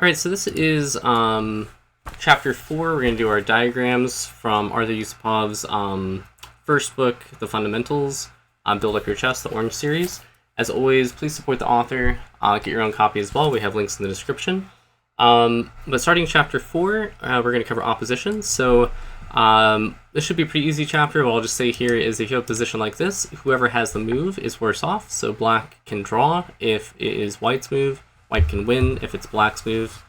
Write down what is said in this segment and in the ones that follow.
Alright, so this is chapter 4. We're going to do our diagrams from Arthur Yusupov's first book, The Fundamentals, Build Up Your Chess, the Orange series. As always, please support the author. Get your own copy as well. We have links in the description. But starting chapter 4, we're going to cover oppositions. So this should be a pretty easy chapter. What I'll just say here is if you have a position like this, whoever has the move is worse off. So black can draw if it is white's move. White can win if it's black's move.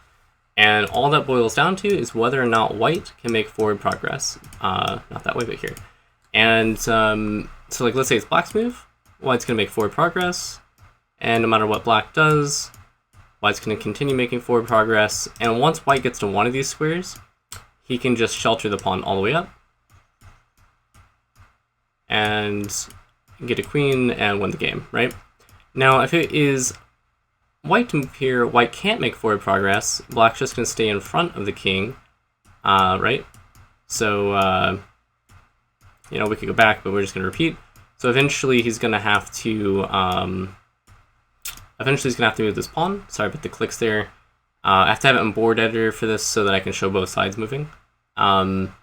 And all that boils down to is whether or not white can make forward progress. Not that way, but here. And so like, let's say it's black's move. White's going to make forward progress. And no matter what black does, white's going to continue making forward progress. And once white gets to one of these squares, he can just shelter the pawn all the way up. And get a queen and win the game, right? Now, if it is white to move here, white can't make forward progress. Black's just going to stay in front of the king, right? So, we could go back, but we're just going to repeat. So eventually he's going to have to, move this pawn. Sorry about the clicks there. I have to have it in board editor for this so that I can show both sides moving. And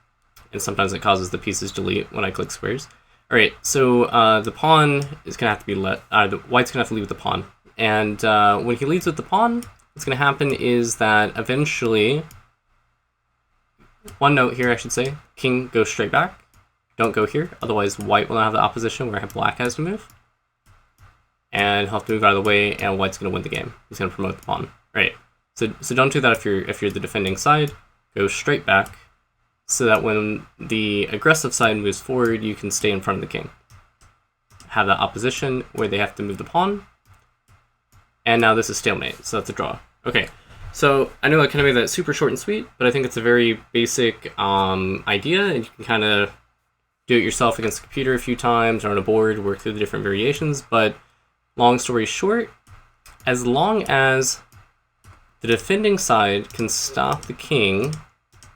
sometimes it causes the pieces delete when I click squares. All right, so the pawn is going to have to be the white's going to have to leave with the pawn. And when he leads with the pawn, what's going to happen is that eventually, one note here I should say, king goes straight back. Don't go here, otherwise white will not have the opposition where black has to move. And he'll have to move out of the way, and white's going to win the game. He's going to promote the pawn. Right. So don't do that if you're the defending side. Go straight back, so that when the aggressive side moves forward, you can stay in front of the king. Have that opposition where they have to move the pawn. And now this is stalemate, so that's a draw. Okay, so I know I kind of made that super short and sweet, but I think it's a very basic idea, and you can kind of do it yourself against the computer a few times or on a board, work through the different variations. But long story short, as long as the defending side can stop the king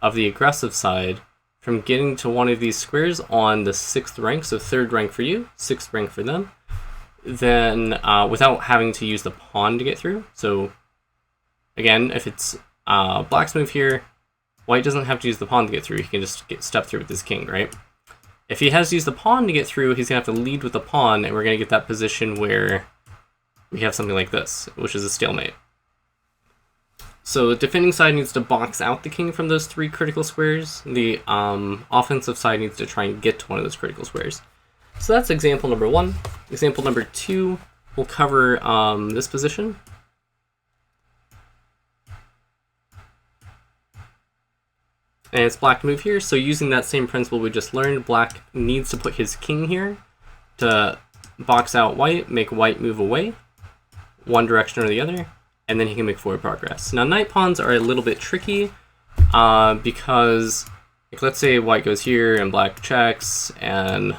of the aggressive side from getting to one of these squares on the 6th rank, so 3rd rank for you, 6th rank for them, then without having to use the pawn to get through. So again, if it's black's move here, white doesn't have to use the pawn to get through. He can just step through with his king, right? If he has to use the pawn to get through, he's going to have to lead with the pawn, and we're going to get that position where we have something like this, which is a stalemate. So the defending side needs to box out the king from those 3 critical squares. The offensive side needs to try and get to one of those critical squares. So that's example number 1. Example number 2, we'll cover this position. And it's black to move here, so using that same principle we just learned, black needs to put his king here to box out white, make white move away, one direction or the other, and then he can make forward progress. Now knight pawns are a little bit tricky, because like, let's say white goes here and black checks and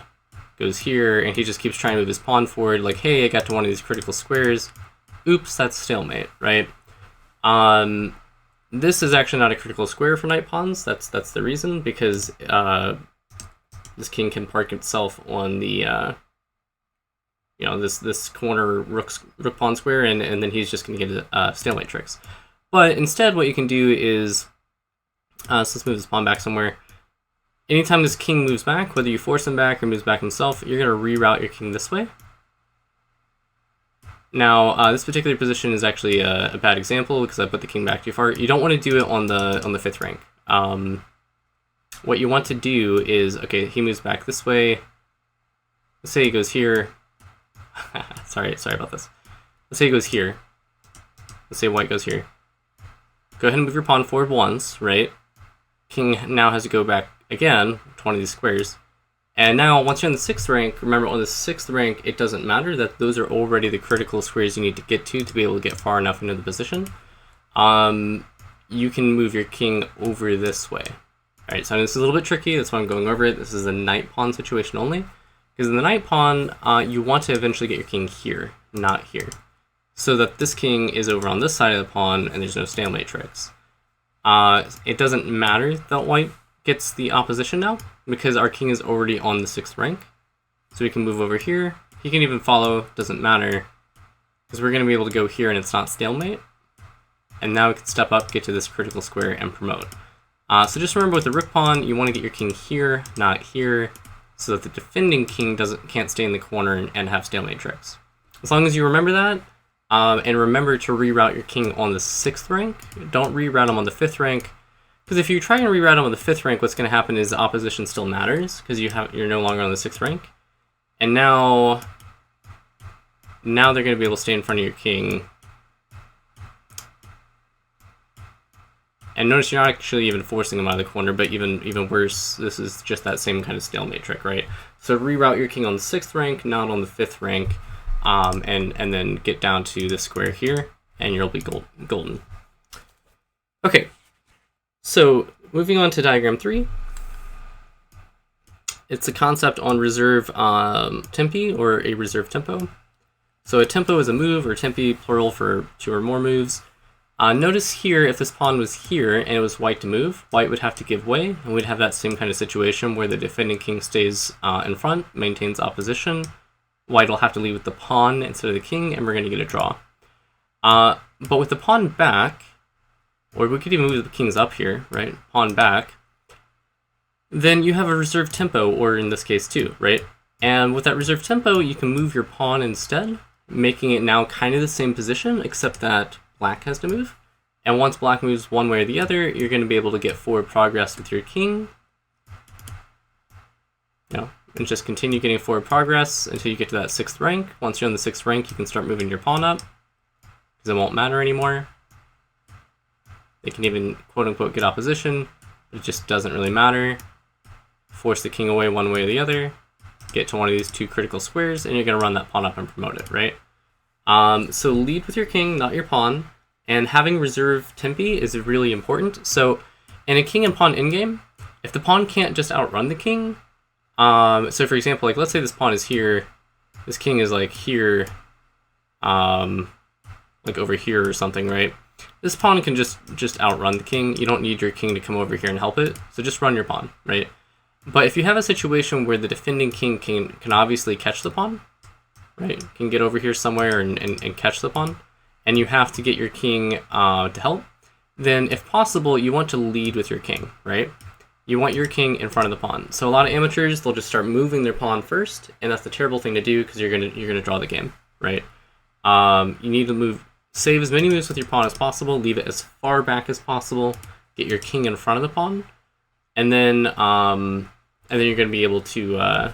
goes here, and he just keeps trying to move his pawn forward, like, hey, I got to one of these critical squares. Oops, that's stalemate, right? This is actually not a critical square for knight pawns. That's the reason, because this king can park itself on the this corner rook pawn square, and then he's just going to get stalemate tricks. But instead, what you can do is so let's move this pawn back somewhere. Anytime this king moves back, whether you force him back or moves back himself, you're going to reroute your king this way. Now, this particular position is actually a bad example because I put the king back too far. You don't want to do it on the 5th rank. What you want to do is, okay, he moves back this way. Let's say he goes here. sorry about this. Let's say he goes here. Let's say white goes here. Go ahead and move your pawn forward once, right? King now has to go back again to one of these squares. And now, once you're on the 6th rank, remember on the 6th rank, it doesn't matter that those are already the critical squares you need to get to be able to get far enough into the position. You can move your king over this way. Alright, so this is a little bit tricky, that's why I'm going over it. This is a knight pawn situation only. Because in the knight pawn, you want to eventually get your king here, not here. So that this king is over on this side of the pawn, and there's no stalemate tricks. It doesn't matter that white gets the opposition now, because our king is already on the 6th rank. So we can move over here. He can even follow, doesn't matter, because we're going to be able to go here and it's not stalemate. and now we can step up, get to this critical square, and promote. So just remember with the rook pawn, you want to get your king here, not here, so that the defending king can't stay in the corner and have stalemate tricks. As long as you remember that, and remember to reroute your king on the 6th rank, don't reroute him on the 5th rank, because if you try and reroute him on the 5th rank, what's going to happen is the opposition still matters, because you're no longer on the 6th rank, and now they're going to be able to stay in front of your king. And notice you're not actually even forcing them out of the corner, but even worse, this is just that same kind of stalemate trick, right? So reroute your king on the 6th rank, not on the 5th rank, and then get down to the square here, and you'll be golden. Okay, so moving on to diagram 3. It's a concept on reserve tempi, or a reserve tempo. So a tempo is a move, or tempi plural for 2 or more moves. Notice here, if this pawn was here and it was white to move, white would have to give way, and we'd have that same kind of situation where the defending king stays in front, maintains opposition. White will have to lead with the pawn instead of the king, and we're going to get a draw. But with the pawn back, or we could even move the kings up here, right? Pawn back. Then you have a reserved tempo, or in this case 2, right? And with that reserved tempo, you can move your pawn instead, making it now kind of the same position, except that black has to move. And once black moves one way or the other, you're going to be able to get forward progress with your king. And just continue getting forward progress until you get to that 6th rank. Once you're on the 6th rank, you can start moving your pawn up, because it won't matter anymore. They can even quote-unquote get opposition, but it just doesn't really matter. Force the king away one way or the other, get to one of these 2 critical squares, and you're going to run that pawn up and promote it, right? So lead with your king, not your pawn, and having reserve tempi is really important. So in a king and pawn endgame, if the pawn can't just outrun the king, so for example, like let's say this pawn is here, this king is like here, like over here or something, right? This pawn can just outrun the king. You don't need your king to come over here and help it, so just run your pawn, right? But if you have a situation where the defending king can obviously catch the pawn, right, can get over here somewhere and catch the pawn, and you have to get your king to help, then if possible, you want to lead with your king, right? You want your king in front of the pawn. So a lot of amateurs, they'll just start moving their pawn first, and that's the terrible thing to do because you're gonna draw the game, right? You need to save as many moves with your pawn as possible, leave it as far back as possible, get your king in front of the pawn, and then you're gonna be able to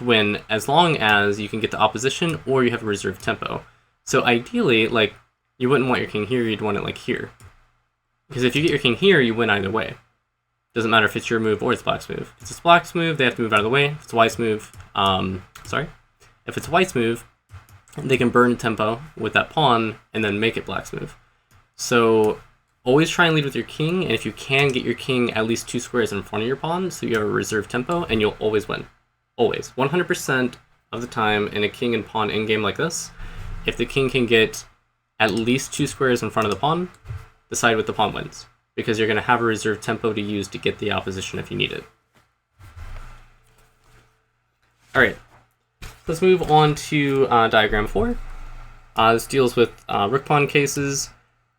win as long as you can get the opposition or you have a reserved tempo. So ideally, like, you wouldn't want your king here, you'd want it like here. Because if you get your king here, you win either way. Doesn't matter if it's your move or it's black's move. If it's black's move, they have to move out of the way. If it's white's move, if it's white's move, they can burn tempo with that pawn and then make it black's move. So always try and lead with your king, and if you can, get your king at least 2 squares in front of your pawn, so you have a reserved tempo, and you'll always win. Always. 100% of the time in a king and pawn endgame like this, if the king can get at least 2 squares in front of the pawn, the side with the pawn wins, because you're going to have a reserved tempo to use to get the opposition if you need it. Alright, let's move on to diagram 4. This deals with rook pawn cases.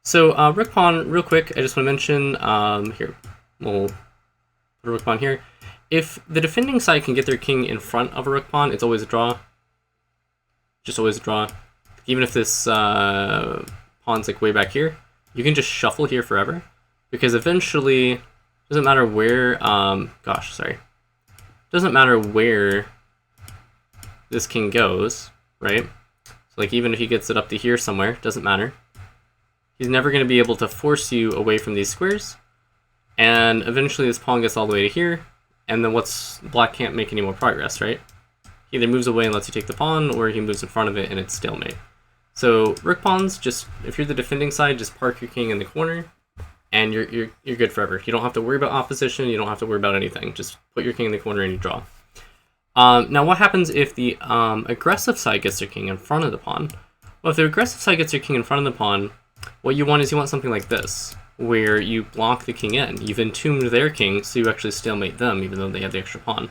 So rook pawn, real quick, I just want to mention, here, we'll put a rook pawn here. If the defending side can get their king in front of a rook pawn, it's always a draw. Just always a draw. Even if this pawn's like way back here, you can just shuffle here forever, because eventually, doesn't matter where, doesn't matter where this king goes, right? So like even if he gets it up to here somewhere, doesn't matter. He's never going to be able to force you away from these squares, and eventually this pawn gets all the way to here, and then black can't make any more progress, right? He either moves away and lets you take the pawn, or he moves in front of it and it's stalemate. So rook pawns, just if you're the defending side, just park your king in the corner, and you're good forever. You don't have to worry about opposition. You don't have to worry about anything. Just put your king in the corner and you draw. Now, what happens if the aggressive side gets their king in front of the pawn? Well, if the aggressive side gets their king in front of the pawn, what you want is something like this, where you block the king in. You've entombed their king, so you actually stalemate them, even though they have the extra pawn.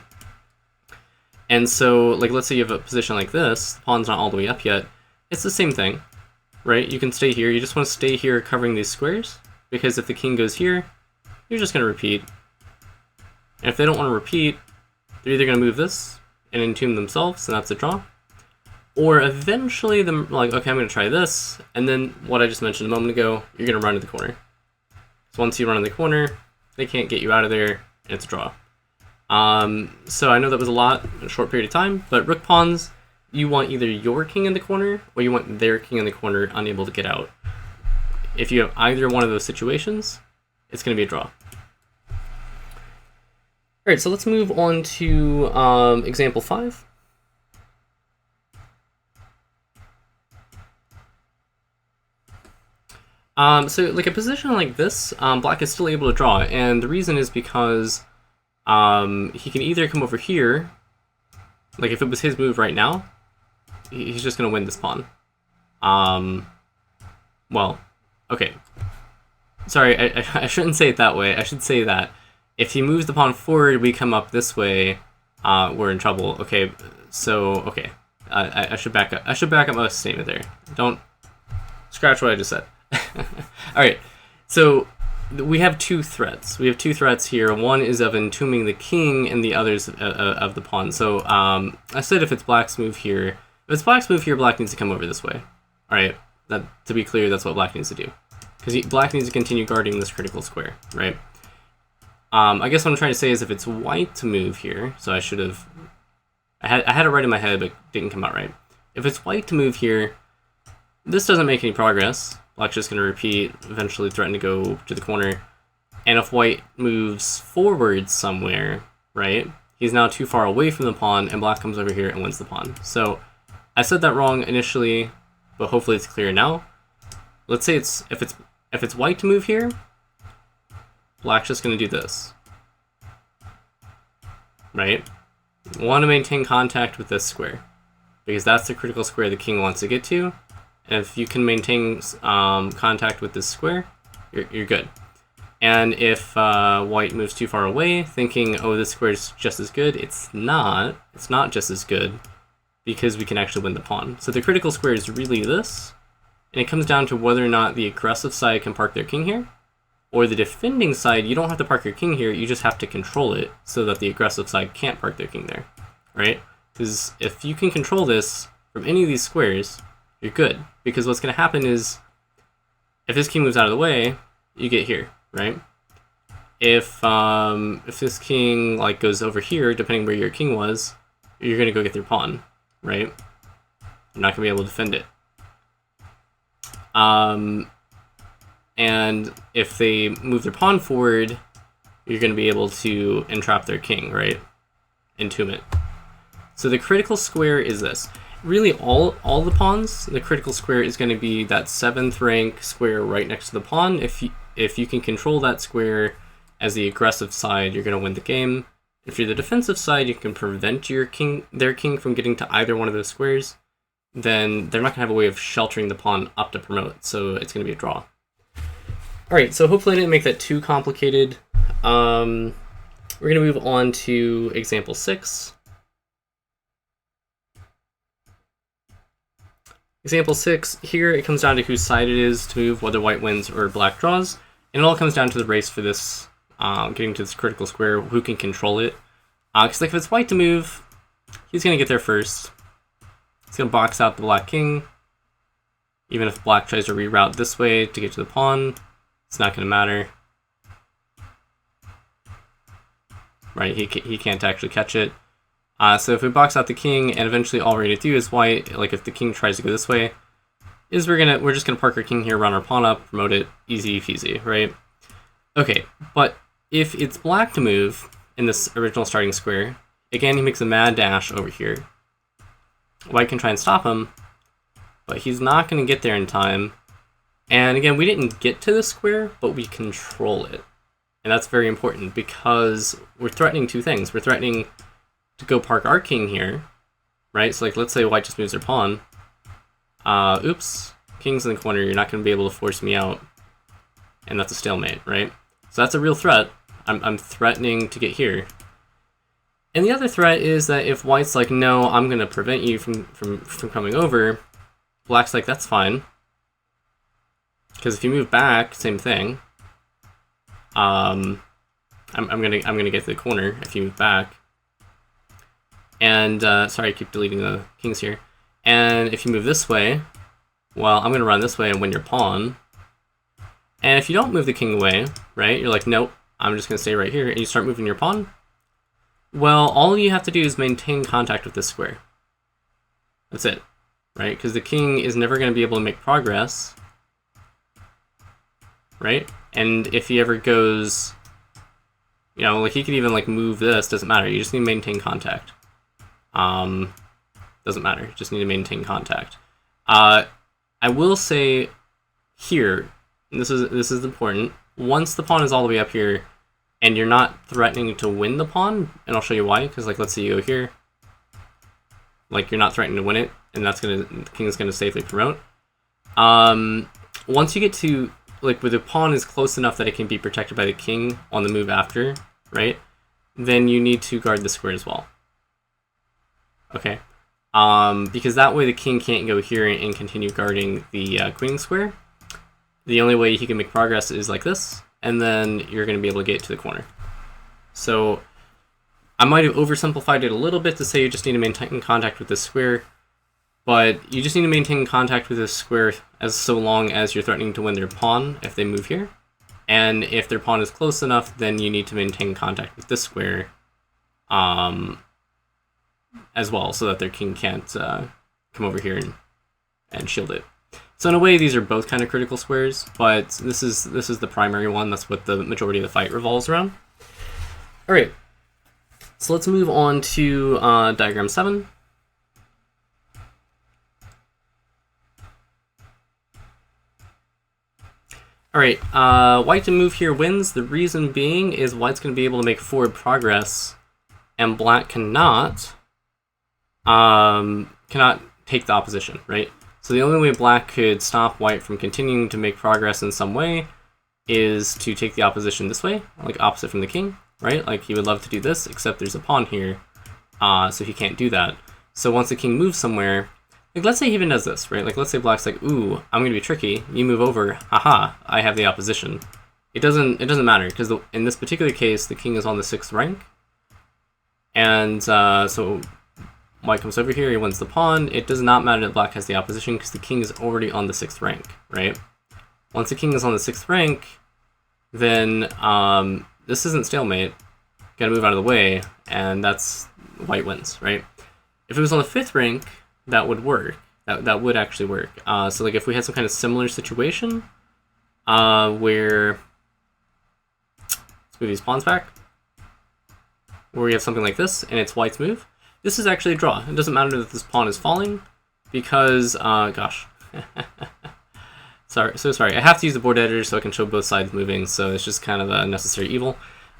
And so, like, let's say you have a position like this, the pawn's not all the way up yet. It's the same thing. right? You can stay here. You just want to stay here covering these squares, because if the king goes here, you're just going to repeat. And if they don't want to repeat, they're either going to move this and entomb themselves, and that's a draw. Or eventually, them like, okay, I'm going to try this, and then what I just mentioned a moment ago, you're going to run to the corner. So once you run in the corner, they can't get you out of there, and it's a draw. So I know that was a lot in a short period of time, but rook pawns, you want either your king in the corner, or you want their king in the corner, unable to get out. If you have either one of those situations, it's going to be a draw. Alright, so let's move on to example 5. So like a position like this, black is still able to draw, and the reason is because he can either come over here, like if it was his move right now, he's just going to win this pawn. Well, okay. Sorry, I shouldn't say it that way. I should say that if he moves the pawn forward, we come up this way, we're in trouble. Okay, so, okay. I should back up. I should back up my statement there. Don't scratch what I just said. Alright, so we have two threats. We have two threats here. One is of entombing the king, and the other is of the pawn. So I said if it's black's move here, if it's black's move here, black needs to come over this way. Alright, to be clear, that's what black needs to do. Because black needs to continue guarding this critical square, right? I guess what I'm trying to say is if it's white to move here, so I should have... I had it right in my head, but didn't come out right. If it's white to move here, this doesn't make any progress. Black's just going to repeat, eventually threaten to go to the corner. And if white moves forward somewhere, right, he's now too far away from the pawn, and black comes over here and wins the pawn. So I said that wrong initially, but hopefully it's clear now. Let's say if it's white to move here, black's just going to do this. Right? We want to maintain contact with this square, because that's the critical square the king wants to get to. And if you can maintain contact with this square, you're good. And if white moves too far away, thinking, oh, this square is just as good, it's not. It's not just as good, because we can actually win the pawn. So the critical square is really this, and it comes down to whether or not the aggressive side can park their king here, or the defending side, you don't have to park your king here, you just have to control it so that the aggressive side can't park their king there, right? Because if you can control this from any of these squares, you're good. Because what's going to happen is, if this king moves out of the way, you get here, right? If this king like goes over here, depending where your king was, you're going to go get your pawn, right? You're not going to be able to defend it. And if they move their pawn forward, you're going to be able to entrap their king, right? Entomb it. So the critical square is this. Really, all the pawns, the critical square is going to be that 7th rank square right next to the pawn. If you can control that square as the aggressive side, you're going to win the game. If you're the defensive side, you can prevent their king from getting to either one of those squares. Then they're not going to have a way of sheltering the pawn up to promote, so it's going to be a draw. Alright, so hopefully I didn't make that too complicated. We're going to move on to example 6. Example 6, here it comes down to whose side it is to move, whether white wins or black draws. And it all comes down to the race for this, getting to this critical square, who can control it. Because like if it's white to move, he's going to get there first. He's going to box out the black king. Even if black tries to reroute this way to get to the pawn, it's not going to matter. Right, he can't actually catch it. So if we box out the king, and eventually all we're going to do is white, like if the king tries to go this way, is we're just going to park our king here, run our pawn up, promote it, easy peasy, right? Okay, but if it's black to move in this original starting square, again, he makes a mad dash over here. White can try and stop him, but he's not going to get there in time. And again, we didn't get to the square, but we control it. And that's very important, because we're threatening two things. We're threatening to go park our king here, right? So like, let's say white just moves their pawn. Oops, king's in the corner, you're not going to be able to force me out. And that's a stalemate, right? So that's a real threat. I'm threatening to get here. And the other threat is that if white's like, no, I'm going to prevent you from coming over, black's like, that's fine. Because if you move back, same thing. I'm gonna get to the corner if you move back. And sorry, I keep deleting the kings here. And if you move this way, well, I'm gonna run this way and win your pawn. And if you don't move the king away, right? You're like, nope, I'm just gonna stay right here, and you start moving your pawn. Well, all you have to do is maintain contact with this square. That's it, right? Because the king is never gonna be able to make progress, right? And if he ever goes, you know, like he could even like move this, doesn't matter. You just need to maintain contact. Doesn't matter. Just need to maintain contact. I will say here, and this is important. Once the pawn is all the way up here, and you're not threatening to win the pawn, and I'll show you why. Because like, let's say you go here, like you're not threatening to win it, and the king's gonna safely promote. Once you get to like where the pawn is close enough that it can be protected by the king on the move after, right? Then you need to guard the square as well. Okay, because that way the king can't go here and continue guarding the queen square. The only way he can make progress is like this, and then you're going to be able to get to the corner. So I might have oversimplified it a little bit to say you just need to maintain contact with this square, but you just need to maintain contact with this square as so long as you're threatening to win their pawn if they move here. And if their pawn is close enough, then you need to maintain contact with this square as well, so that their king can't come over here and shield it. So in a way, these are both kind of critical squares, but this is the primary one. That's what the majority of the fight revolves around. All right, so let's move on to diagram 7. All right, white to move here wins. The reason being is white's going to be able to make forward progress, and black cannot take the opposition, right? So the only way black could stop white from continuing to make progress in some way is to take the opposition this way, like opposite from the king, right? Like he would love to do this, except there's a pawn here, so he can't do that. So once the king moves somewhere, like let's say he even does this, right? Like let's say black's like, ooh, I'm gonna be tricky. You move over, haha, I have the opposition. It doesn't matter because in this particular case, the king is on the 6th rank, and so white comes over here, he wins the pawn. It does not matter that black has the opposition because the king is already on the 6th rank, right? Once the king is on the 6th rank, then this isn't stalemate. Gotta move out of the way, and that's white wins, right? If it was on the 5th rank, that would work. That would actually work. So like if we had some kind of similar situation where, let's move these pawns back, where we have something like this, and it's white's move, this is actually a draw. It doesn't matter that this pawn is falling, because, gosh. Sorry. I have to use the board editor so I can show both sides moving, so it's just kind of a necessary evil.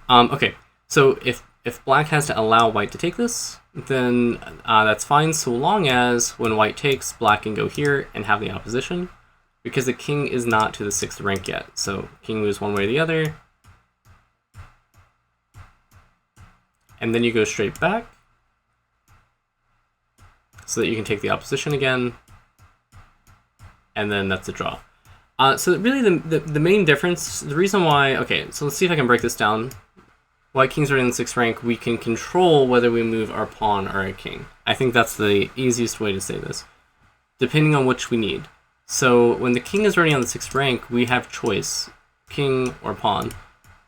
Okay, so if black has to allow white to take this, then that's fine, so long as when white takes, black can go here and have the opposition, because the king is not to the 6th rank yet. So king moves one way or the other, and then you go straight back, so that you can take the opposition again, and then that's a draw. So really the main difference, the reason why, okay, so let's see if I can break this down. White king's already in the 6th rank, we can control whether we move our pawn or our king. I think that's the easiest way to say this, depending on which we need. So when the king is already on the 6th rank, we have choice, king or pawn.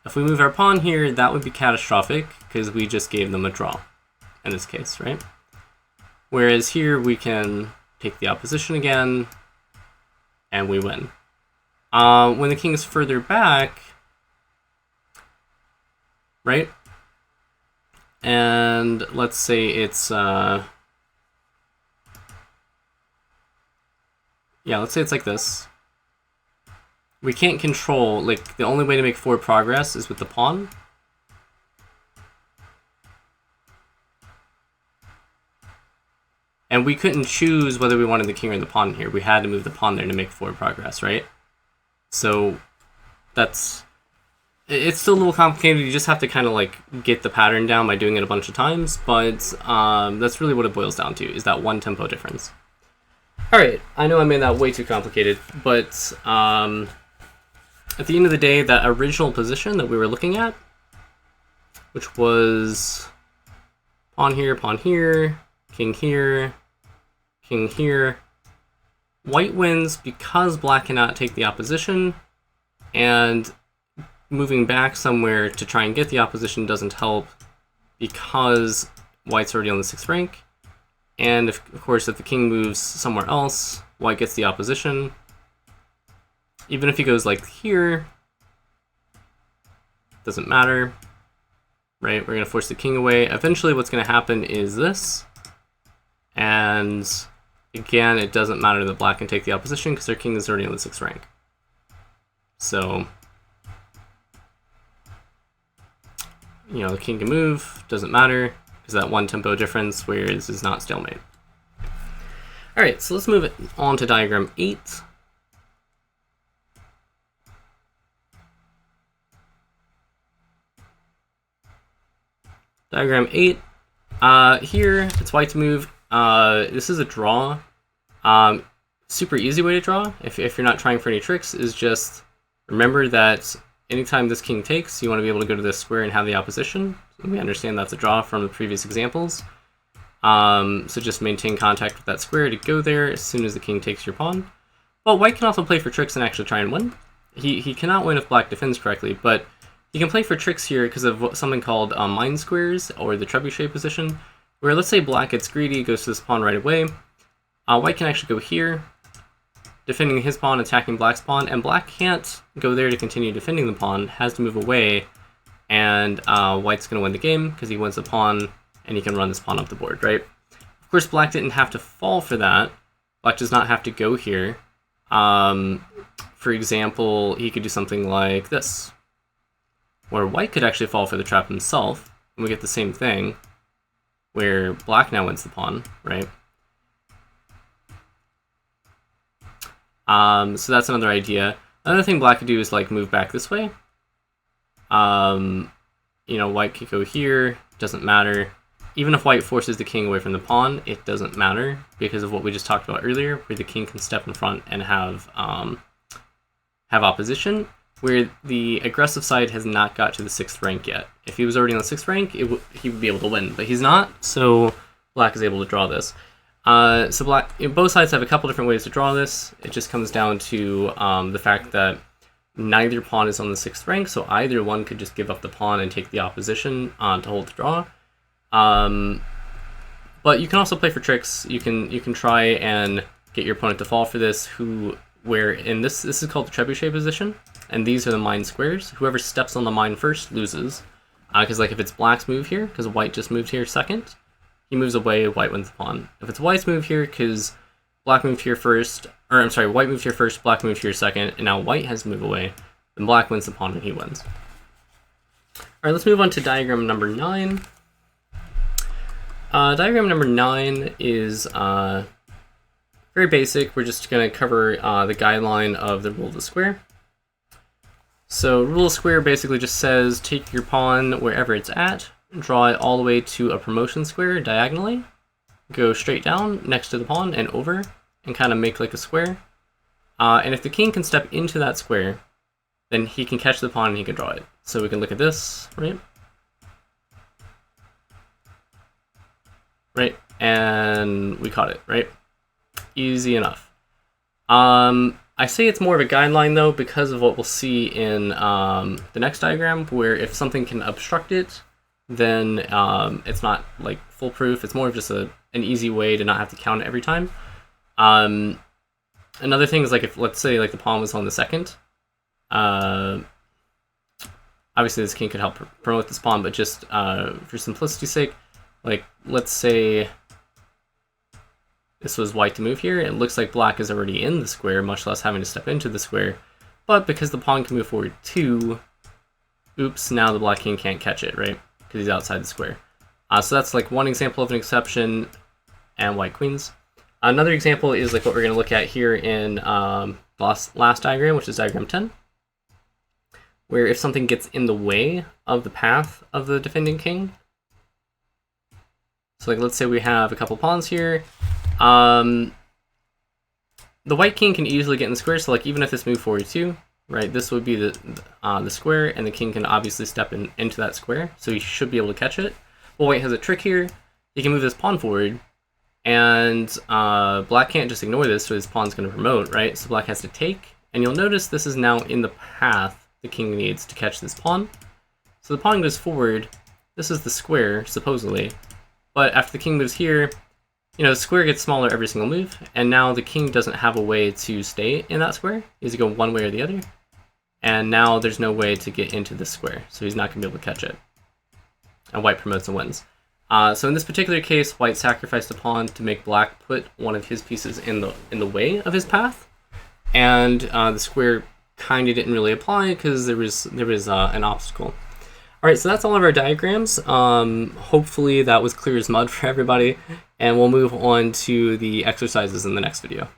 If we move our pawn here, that would be catastrophic, because we just gave them a draw, in this case, right? Whereas here we can take the opposition again, and we win. When the king is further back, right? And let's say it's, yeah, let's say it's like this. We can't control, like, the only way to make forward progress is with the pawn. And we couldn't choose whether we wanted the king or the pawn here. We had to move the pawn there to make forward progress, right? So it's still a little complicated. You just have to kind of like get the pattern down by doing it a bunch of times, but that's really what it boils down to, is that one tempo difference. All right, I know I made that way too complicated, but at the end of the day, that original position that we were looking at, which was pawn here, king here, king here, white wins because black cannot take the opposition, and moving back somewhere to try and get the opposition doesn't help because white's already on the 6th rank. And of course, if the king moves somewhere else, white gets the opposition. Even if he goes like here, doesn't matter, right? We're going to force the king away. Eventually what's going to happen is this. And again, it doesn't matter that black can take the opposition because their king is already on the 6th rank. So, you know, the king can move, doesn't matter, because that one tempo difference, whereas is not stalemate. All right, so let's move it on to diagram 8. Diagram 8, here it's white to move. This is a draw. Super easy way to draw, if you're not trying for any tricks, is just remember that anytime this king takes, you want to be able to go to this square and have the opposition. We understand that's a draw from the previous examples. So just maintain contact with that square to go there as soon as the king takes your pawn. Well, white can also play for tricks and actually try and win. He cannot win if black defends correctly, but he can play for tricks here because of something called mine squares, or the trebuchet position, where let's say black gets greedy, goes to this pawn right away. White can actually go here, defending his pawn, attacking black's pawn, and black can't go there to continue defending the pawn, has to move away, and white's going to win the game because he wins the pawn and he can run this pawn up the board, right? Of course, black didn't have to fall for that. Black does not have to go here. For example, he could do something like this, where white could actually fall for the trap himself, and we get the same thing, where black now wins the pawn, right? So that's another idea. Another thing black could do is like move back this way. You know, white could go here, doesn't matter. Even if white forces the king away from the pawn, it doesn't matter because of what we just talked about earlier, where the king can step in front and have opposition, where the aggressive side has not got to the 6th rank yet. If he was already on the 6th rank, he would be able to win, but he's not, so black is able to draw this. So black, both sides have a couple different ways to draw this. It just comes down to the fact that neither pawn is on the 6th rank, so either one could just give up the pawn and take the opposition to hold the draw. But you can also play for tricks. You can try and get your opponent to fall for this, where in this is called the trebuchet position, and these are the mine squares. Whoever steps on the mine first loses, because like if it's black's move here, because white just moved here second, he moves away, white wins the pawn. If it's white's move here, because black moved here first, or I'm sorry, white moved here first, black moved here second, and now white has to move away, then black wins the pawn and he wins. Alright, let's move on to diagram number 9. Diagram number 9 is very basic. We're just going to cover the guideline of the rule of the square. So rule of square basically just says take your pawn wherever it's at, draw it all the way to a promotion square diagonally, go straight down next to the pawn and over, and kind of make like a square. And if the king can step into that square, then he can catch the pawn and he can draw it. So we can look at this, right? Right, and we caught it, right? Easy enough. I say it's more of a guideline though because of what we'll see in the next diagram, where if something can obstruct it, then it's not like foolproof. It's more of just an easy way to not have to count it every time. Another thing is like if let's say like the pawn was on the second, obviously this king could help promote this pawn, but just for simplicity's sake, like let's say this was white to move here. It looks like black is already in the square, much less having to step into the square. But because the pawn can move forward too, oops, now the black king can't catch it, right? Because he's outside the square. So that's like one example of an exception, and white queens. Another example is like what we're going to look at here in last diagram, which is diagram 10, where if something gets in the way of the path of the defending king. So like let's say we have a couple pawns here. The white king can easily get in the square, so like even if this moved forward too, right? This would be the square, and the king can obviously step into that square, so he should be able to catch it. Well, white has a trick here. He can move this pawn forward, and black can't just ignore this, so his pawn's going to promote, right? So black has to take, and you'll notice this is now in the path the king needs to catch this pawn. So the pawn goes forward. This is the square, supposedly, but after the king moves here, you know, the square gets smaller every single move, and now the king doesn't have a way to stay in that square. He has to go one way or the other, and now there's no way to get into this square, so he's not going to be able to catch it. And white promotes and wins. So in this particular case, white sacrificed a pawn to make black put one of his pieces in the way of his path, and the square kind of didn't really apply because there was an obstacle. All right, so that's all of our diagrams. Hopefully that was clear as mud for everybody, and we'll move on to the exercises in the next video.